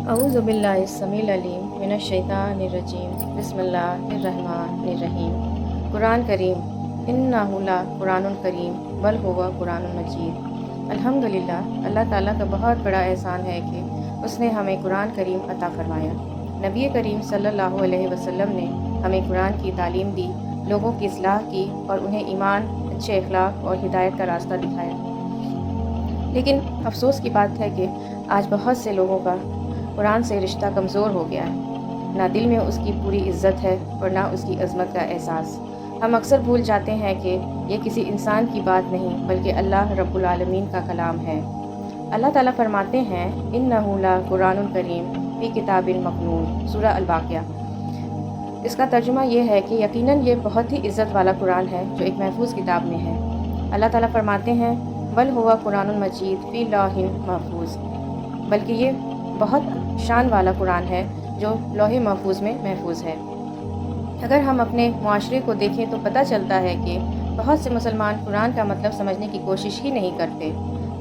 अऊज़ु बिल्लाहि अस्समीउल अलीम मिनश शैतानिर रजीम बिस्मिल्लाहिर रहमानिर रहीम। कुरान करीम इन्नहु ला कुरानुन करीम बल हुवा कुरानुन मजीद। अल्हम्दुलिल्लाह, अल्लाह ताला का बहुत बड़ा एहसान है कि उसने हमें कुरान करीम अता फरमाया। नबी करीम सल्लल्लाहु अलैहि वसल्लम ने हमें कुरान की तालीम दी, लोगों की इस्लाह की और उन्हें ईमान, अच्छे अखलाक और हिदायत का रास्ता दिखाया। लेकिन अफसोस की बात है कि आज बहुत से लोगों का कुरान से रिश्ता कमज़ोर हो गया है। ना दिल में उसकी पूरी इज़्ज़त है और ना उसकी अज़मत का एहसास। हम अक्सर भूल जाते हैं कि ये किसी इंसान की बात नहीं बल्कि अल्लाह रब्बुल आलमीन का कलाम है। अल्लाह ताला फरमाते हैं, इन्नहु ला कुरानुन करीम फ़ी किताबिन मकनून, सूरह अल-वाक़िया। इसका तर्जुमा ये है कि यकीनन ये बहुत ही इज़्ज़त वाला कुरान है जो एक महफूज किताब में है। अल्लाह ताला फरमाते हैं, बल हुवा कुरानुन मजीद फ़ी लौहिन महफूज, बल्कि ये बहुत शान वाला कुरान है जो लौहे महफूज में महफूज है। अगर हम अपने मुआशरे को देखें तो पता चलता है कि बहुत से मुसलमान कुरान का मतलब समझने की कोशिश ही नहीं करते।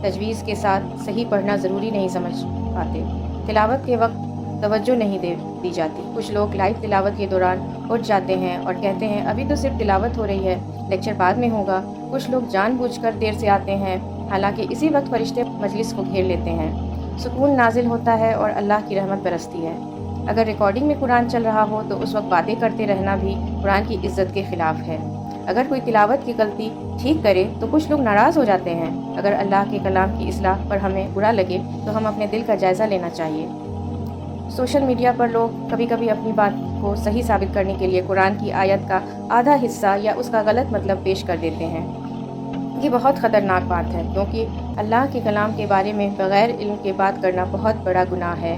तजवीज़ के साथ सही पढ़ना ज़रूरी नहीं समझ पाते। तिलावत के वक्त तवज्जो नहीं दी जाती। कुछ लोग लाइव तिलावत के दौरान उठ जाते हैं और कहते हैं अभी तो सिर्फ तिलावत हो रही है, लेक्चर बाद में होगा। कुछ लोग जानबूझकर देर से आते हैं, हालांकि इसी वक्त फरिश्ते मजलिस को घेर लेते हैं। सुकून नाजिल होता है और अल्लाह की रहमत बरसती है। अगर रिकॉर्डिंग में कुरान चल रहा हो तो उस वक्त बातें करते रहना भी कुरान की इज़्ज़त के ख़िलाफ़ है। अगर कोई तिलावत की गलती ठीक करे तो कुछ लोग नाराज़ हो जाते हैं। अगर अल्लाह के कलाम की इस्लाह पर हमें बुरा लगे तो हम अपने दिल का जायज़ा लेना चाहिए। सोशल मीडिया पर लोग कभी कभी अपनी बात को सही साबित करने के लिए कुरान की आयत का आधा हिस्सा या उसका गलत मतलब पेश कर देते हैं। ये बहुत ख़तरनाक बात है, क्योंकि अल्लाह के कलाम के बारे में बग़ैर इल्म के बात करना बहुत बड़ा गुनाह है।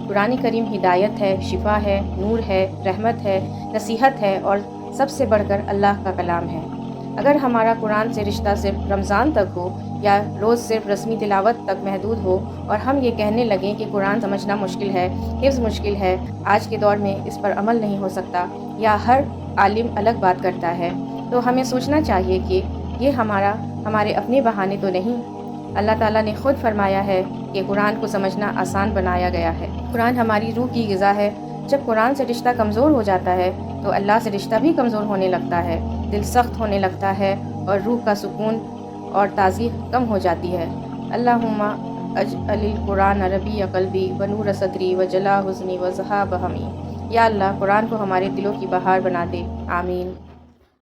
कुरान करीम हिदायत है, शिफा है, नूर है, रहमत है, नसीहत है और सबसे बढ़कर अल्लाह का कलाम है। अगर हमारा कुरान से रिश्ता सिर्फ रमज़ान तक हो या रोज़ सिर्फ रस्मी तिलावत तक महदूद हो और हम ये कहने लगें कि कुरान समझना मुश्किल है, हिफ्ज़ मुश्किल है, आज के दौर में इस पर अमल नहीं हो सकता या हर आलिम अलग बात करता है, तो हमें सोचना चाहिए कि ये हमारे अपने बहाने तो नहीं। अल्लाह ताला ने खुद फरमाया है कि कुरान को समझना आसान बनाया गया है। कुरान हमारी रूह की ग़िज़ा है। जब कुरान से रिश्ता कमज़ोर हो जाता है तो अल्लाह से रिश्ता भी कमज़ोर होने लगता है, दिल सख्त होने लगता है और रूह का सुकून और ताज़गी कम हो जाती है। अल्लाहुम्मा अजअलिल कुरान रबी क़ल्बी व नूर सदरी व जला हुज़्नी व ज़हाब हमी। या अल्लाह, कुरान को हमारे दिलों की बहार बना दे। आमीन।